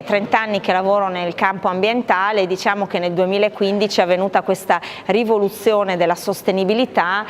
30 anni che lavoro nel campo ambientale, diciamo che nel 2015 è avvenuta questa rivoluzione della sostenibilità,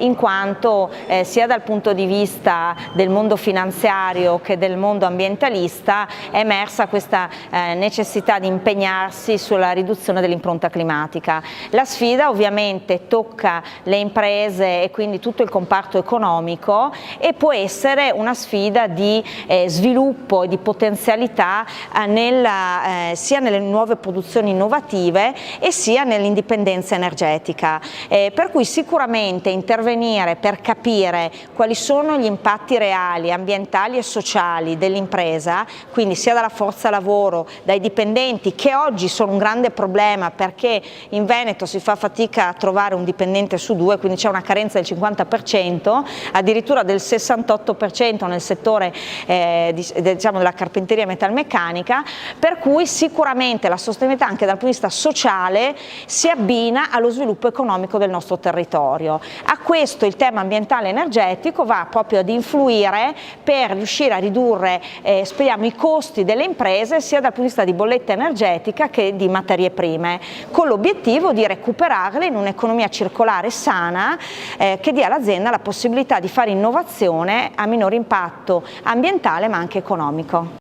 in quanto sia dal punto di vista del mondo finanziario che del mondo ambientalista è emersa questa necessità di impegnarsi sulla riduzione dell'impronta climatica. La sfida ovviamente tocca le imprese e quindi tutto il comparto economico e può essere una sfida di sviluppo e di potenzialità sia nelle nuove produzioni innovative e sia nell'indipendenza energetica, per cui sicuramente intervenire per capire quali sono gli impatti reali, ambientali e sociali dell'impresa, quindi sia dalla forza lavoro, dai dipendenti, che oggi sono un grande problema perché in Veneto si fa fatica a trovare un dipendente su due, quindi c'è una carenza del 50%, addirittura del 68% nel settore diciamo della carpenteria metalmeccanica, per cui sicuramente la sostenibilità anche dal punto di vista sociale si abbina allo sviluppo economico del nostro territorio. A questo il tema ambientale e energetico va proprio ad influire per riuscire a ridurre speriamo i costi delle imprese sia dal punto di vista di bolletta energetica che di materie prime, con l'obiettivo di recuperarle in un'economia circolare sana che dia all'azienda la possibilità di fare innovazione a minor impatto ambientale ma anche economico.